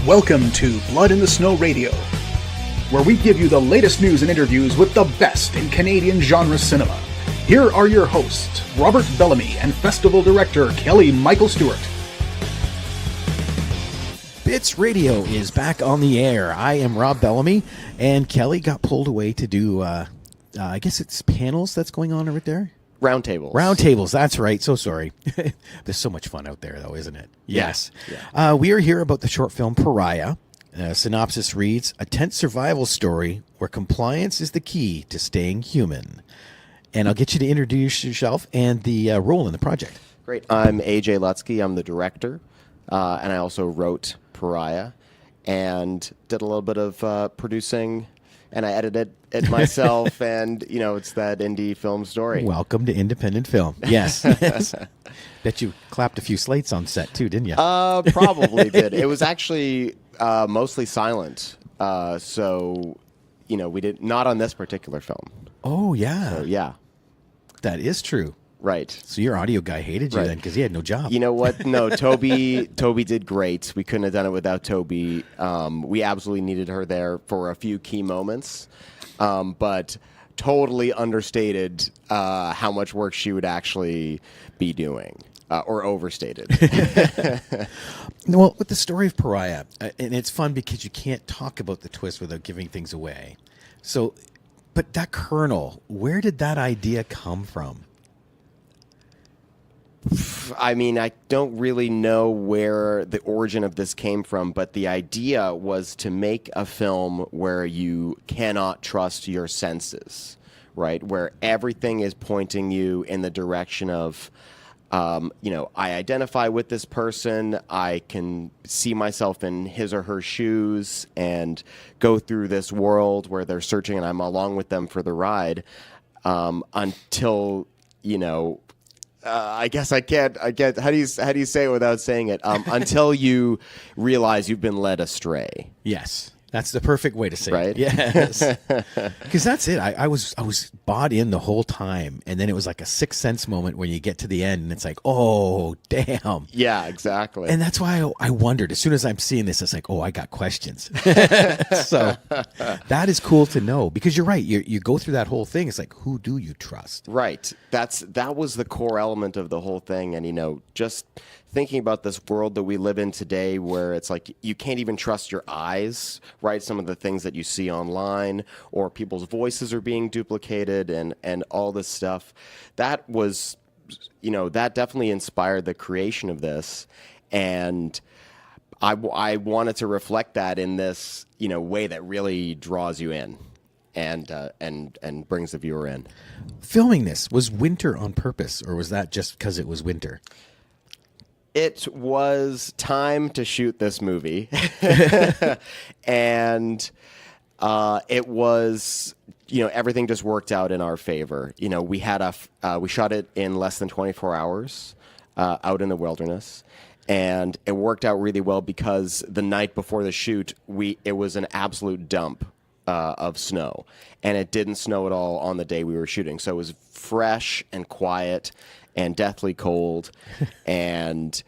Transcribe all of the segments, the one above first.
Welcome to Blood in the Snow Radio, where we give you the latest news and interviews with the best in Canadian genre cinema. Here are your hosts, Robert Bellamy and Festival Director Kelly Michael Stewart. Bits Radio is back on the air. I am Rob Bellamy, and Kelly got pulled away to do, I guess it's panels that's going on right there? Roundtables, that's right. So sorry. There's so much fun out there, though, isn't it? Yes. Yeah. We are here about the short film Pariah. Synopsis reads, a tense survival story where compliance is the key to staying human. And I'll get you to introduce yourself and the role in the project. Great. I'm AJ Lutsky. I'm the director, and I also wrote Pariah and did a little bit of producing, and I edited it myself, and, you know, it's that indie film story. Welcome to independent film. Yes. Yes. Bet you clapped a few slates on set, too, didn't you? Probably did. It was actually mostly silent, so, you know, we did not on this particular film. Oh, yeah. So, yeah. That is true. Right. So your audio guy hated you then because he had no job. You know what? No, Toby did great. We couldn't have done it without Toby. We absolutely needed her there for a few key moments, but totally understated how much work she would actually be doing, or overstated. Well, with the story of Pariah, and it's fun because you can't talk about the twist without giving things away. So, but that kernel, where did that idea come from? I mean, I don't really know where the origin of this came from, but the idea was to make a film where you cannot trust your senses, right? Where everything is pointing you in the direction of, you know, I identify with this person, I can see myself in his or her shoes and go through this world where they're searching and I'm along with them for the ride, until, you know, I guess I can't. How do you say it without saying it? Until you realize you've been led astray. Yes, that's the perfect way to say right? it. Yes, because that's it. I was bought in the whole time, and then it was like a Sixth Sense moment when you get to the end, and it's like, oh, damn. Yeah, exactly. And that's why I wondered. As soon as I'm seeing this, it's like, oh, I got questions. So that is cool to know because you're right. You go through that whole thing. It's like, who do you trust? Right. That was the core element of the whole thing, and you know, just thinking about this world that we live in today where it's like you can't even trust your eyes, right? Some of the things that you see online or people's voices are being duplicated and all this stuff. That was, you know, that definitely inspired the creation of this. And I wanted to reflect that in this, you know, way that really draws you in and brings the viewer in. Filming this, was winter on purpose or was that just because it was winter? It was time to shoot this movie, and it was, you know, everything just worked out in our favor. You know, we had we shot it in less than 24 hours out in the wilderness, and it worked out really well because the night before the shoot, it was an absolute dump of snow, and it didn't snow at all on the day we were shooting. So it was fresh and quiet and deathly cold, and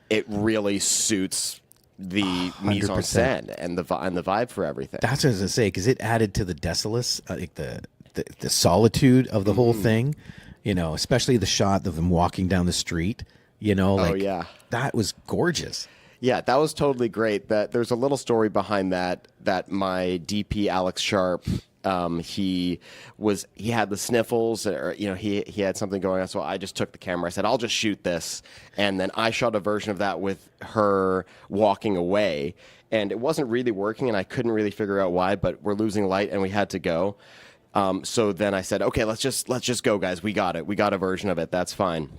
it really suits the mise en scène and the vibe for everything. That's what I was gonna say because it added to the desolate, like the solitude of the whole thing. You know, especially the shot of them walking down the street. You know, like that was gorgeous. Yeah, that was totally great. That there's a little story behind that my DP Alex Sharp, he had the sniffles, or you know, he had something going on. So I just took the camera. I said, I'll just shoot this, and then I shot a version of that with her walking away, and it wasn't really working, and I couldn't really figure out why. But we're losing light, and we had to go. So then I said, okay, let's just go, guys. We got it. We got a version of it. That's fine.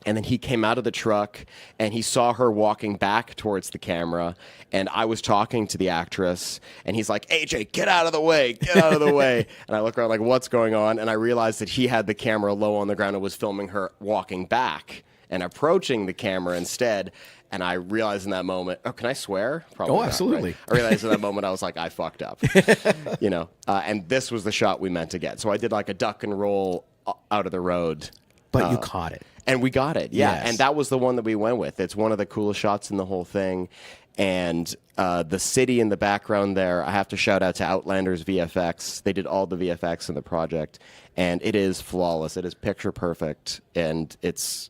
And then he came out of the truck, and he saw her walking back towards the camera, and I was talking to the actress, and he's like, AJ, get out of the way, get out of the way. And I look around like, what's going on? And I realized that he had the camera low on the ground and was filming her walking back and approaching the camera instead. And I realized in that moment, oh, can I swear? Probably Oh, not, absolutely. right? I realized in that moment, I was like, I fucked up, you know, and this was the shot we meant to get. So I did like a duck and roll out of the road But you caught it. And we got it, yeah. Yes. And that was the one that we went with. It's one of the coolest shots in the whole thing. And the city in the background there, I have to shout out to Outlander's VFX. They did all the VFX in the project. And it is flawless. It is picture perfect. And it's,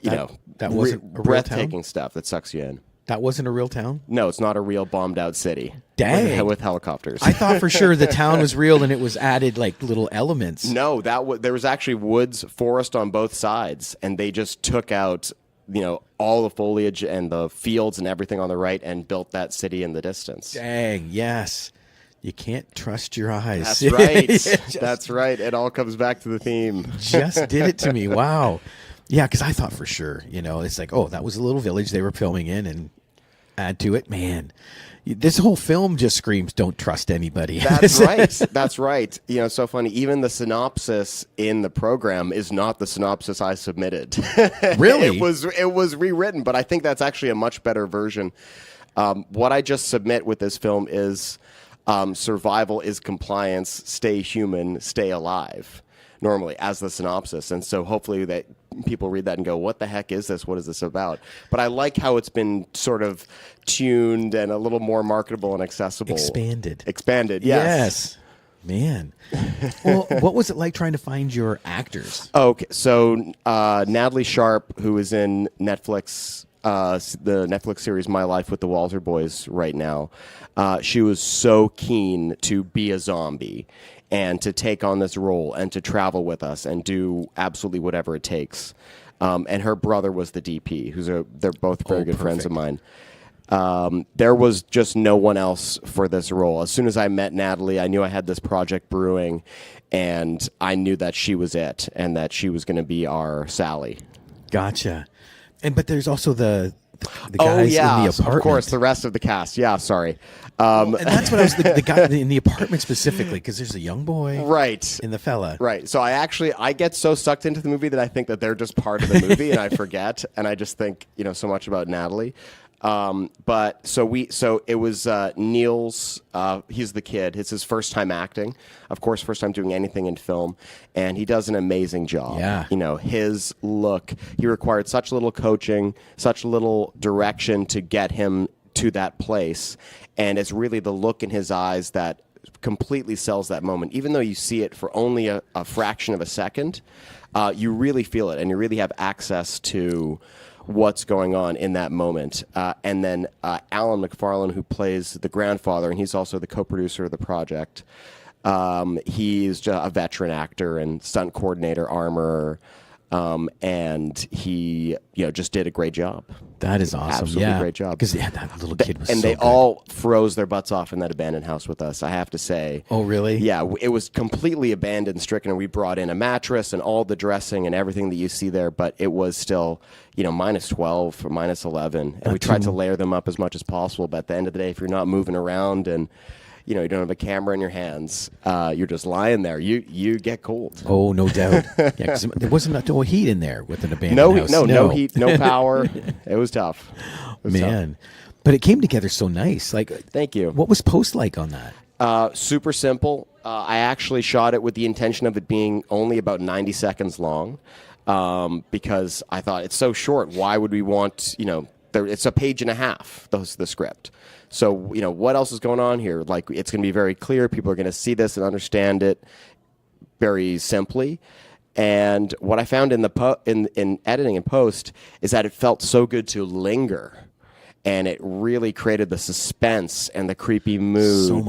that wasn't a real breathtaking town? stuff that sucks you in. That wasn't a real town? No, it's not a real bombed out city. Dang. With helicopters. I thought for sure the town was real and it was added like little elements. No, there was actually woods, forest on both sides, and they just took out, all the foliage and the fields and everything on the right and built that city in the distance. Dang, yes. You can't trust your eyes. That's right. That's right. It all comes back to the theme. Just did it to me. Wow. Yeah, because I thought for sure, it's like, that was a little village they were filming in, and add to it, man. This whole film just screams, don't trust anybody. That's right. That's right. So funny. Even the synopsis in the program is not the synopsis I submitted. Really? It was rewritten, but I think that's actually a much better version. What I just submit with this film is survival is compliance, stay human, stay alive. Normally as the synopsis. And so hopefully that people read that and go, what the heck is this? What is this about? But I like how it's been sort of tuned and a little more marketable and accessible. Expanded, yes. Man. Well, what was it like trying to find your actors? Okay, so Natalie Sharp, who is in Netflix, the Netflix series My Life with the Walter Boys right now, she was so keen to be a zombie and to take on this role and to travel with us and do absolutely whatever it takes. And her brother was the DP, they're both very good friends of mine. There was just no one else for this role. As soon as I met Natalie, I knew I had this project brewing, and I knew that she was it and that she was going to be our Sally. Gotcha. But there's also the guys in the apartment. Of course, the rest of the cast. Yeah, sorry. And that's what I was the guy in the apartment specifically, because there's a young boy, right, and the fella, right. So I get so sucked into the movie that I think that they're just part of the movie, and I forget, and I just think so much about Natalie. But it was Neil's. He's the kid. It's his first time acting, of course, first time doing anything in film, and he does an amazing job. Yeah. His look. He required such little coaching, such little direction to get him to that place, and it's really the look in his eyes that completely sells that moment. Even though you see it for only a fraction of a second, you really feel it, and you really have access to what's going on in that moment. And then Alan McFarlane, who plays the grandfather, and he's also the co-producer of the project. He's a veteran actor and stunt coordinator, armorer, and he just did a great job. That is awesome. Absolutely great job. Because that little kid was and so they good. all froze their butts off in that abandoned house with us, I have to say. Oh, really? Yeah, it was completely abandoned, stricken, and we brought in a mattress and all the dressing and everything that you see there, but it was still, minus 12 or minus 11, and we tried to layer them up as much as possible, but at the end of the day, if you're not moving around and you don't have a camera in your hands, you're just lying there. You get cold. Oh, no doubt. Yeah, 'cause there wasn't no heat in there with an abandoned house. No heat, no power. It was tough. Man. But it came together so nice. Thank you. What was post like on that? Super simple. I actually shot it with the intention of it being only about 90 seconds long, because I thought it's so short. Why would we want, it's a page and a half, the script. So, what else is going on here? It's going to be very clear. People are going to see this and understand it very simply. And what I found in in editing and post is that it felt so good to linger. And it really created the suspense and the creepy mood. So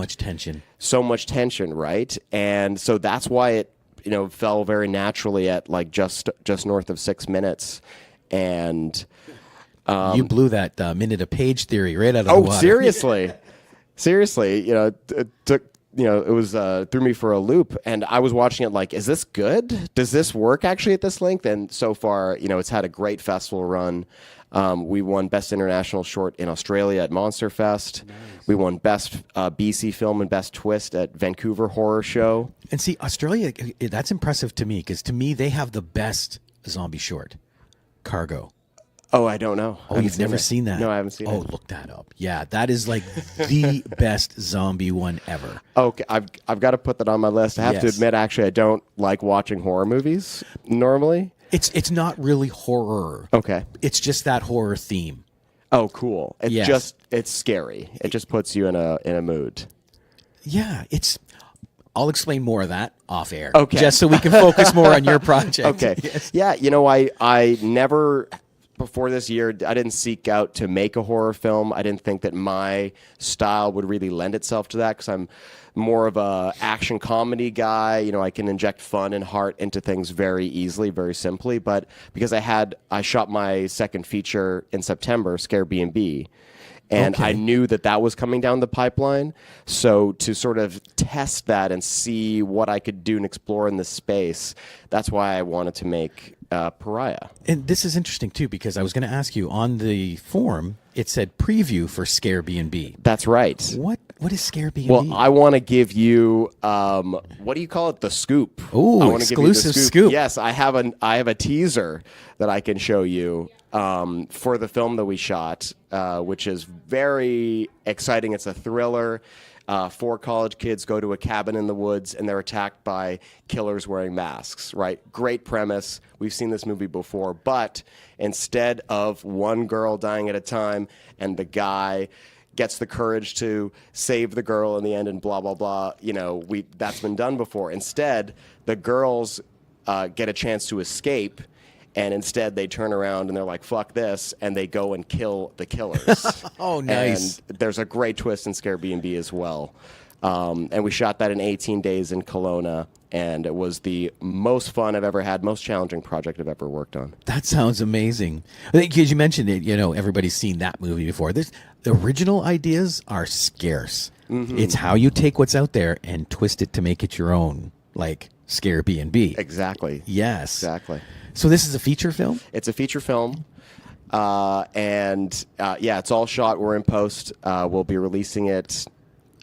much tension, right? And so that's why it, fell very naturally at just north of 6 minutes. And you blew that minute a page theory right out of the water. Seriously. It took, it was threw me for a loop, and I was watching it is this good? Does this work actually at this length? And so far, it's had a great festival run. We won Best International Short in Australia at Monster Fest. Nice. We won Best BC Film and Best Twist at Vancouver Horror Show. And see, Australia, that's impressive to me, because to me, they have the best zombie short, Cargo. Oh, I don't know. Oh, you've never seen that? No, I haven't seen it. Oh, look that up. Yeah, that is like the best zombie one ever. Okay, I've got to put that on my list. I have to admit, actually, I don't like watching horror movies normally. It's not really horror. Okay. It's just that horror theme. Oh, cool. It's scary. It just puts you in a mood. Yeah, I'll explain more of that off air. Okay. Just so we can focus more on your project. Okay. Yes. Yeah, I never, before this year, I didn't seek out to make a horror film. I didn't think that my style would really lend itself to that because I'm more of a action comedy guy. I can inject fun and heart into things very easily, very simply. But because I shot my second feature in September, Scare B&B, and I knew that was coming down the pipeline. So to sort of test that and see what I could do and explore in this space, that's why I wanted to make Pariah. And this is interesting, too, because I was going to ask you, on the form, it said preview for Scare B&B. That's right. What is Scare B&B? Well, I want to give you, what do you call it? The scoop. Ooh, exclusive scoop. Yes, I have a teaser that I can show you for the film that we shot, which is very exciting. It's a thriller. 4 college kids go to a cabin in the woods and they're attacked by killers wearing masks, right? Great premise. We've seen this movie before, but instead of one girl dying at a time and the guy gets the courage to save the girl in the end and blah, blah, blah, that's been done before. Instead, the girls get a chance to escape. And instead, they turn around and they're like, fuck this, and they go and kill the killers. Oh, nice. And there's a great twist in Scare B&B as well. And we shot that in 18 days in Kelowna, and it was the most fun I've ever had, most challenging project I've ever worked on. That sounds amazing. I think, as you mentioned it, everybody's seen that movie before. The original ideas are scarce. Mm-hmm. It's how you take what's out there and twist it to make it your own, like Scare B&B. Exactly. Yes. Exactly. So this is a feature film? It's a feature film. It's all shot. We're in post. We'll be releasing it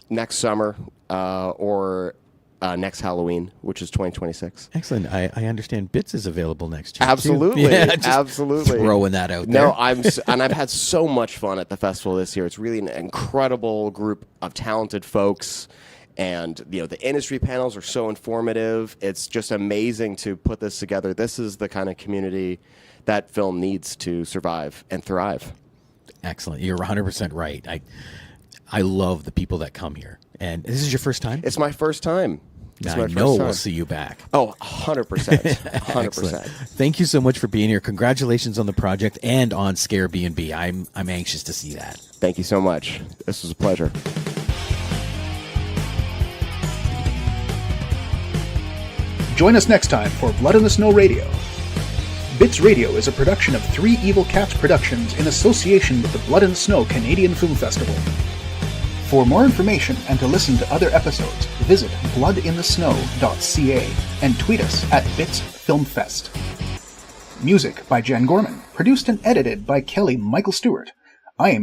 next summer or next Halloween, which is 2026. Excellent. I understand Bits is available next year. Absolutely. Yeah, absolutely. Throwing that out there. No, I've had so much fun at the festival this year. It's really an incredible group of talented folks. And, the industry panels are so informative. It's just amazing to put this together. This is the kind of community that film needs to survive and thrive. Excellent. You're 100% right. I love the people that come here. And this is your first time? It's my first time. I know we'll see you back. Oh, 100%. 100%. Thank you so much for being here. Congratulations on the project and on Scare B&B. I'm anxious to see that. Thank you so much. This was a pleasure. Join us next time for Blood in the Snow Radio. Bits Radio is a production of Three Evil Cats Productions in association with the Blood in the Snow Canadian Film Festival. For more information and to listen to other episodes, visit bloodinthesnow.ca and tweet us at BitsFilmFest. Music by Jen Gorman, produced and edited by Kelly Michael Stewart. I am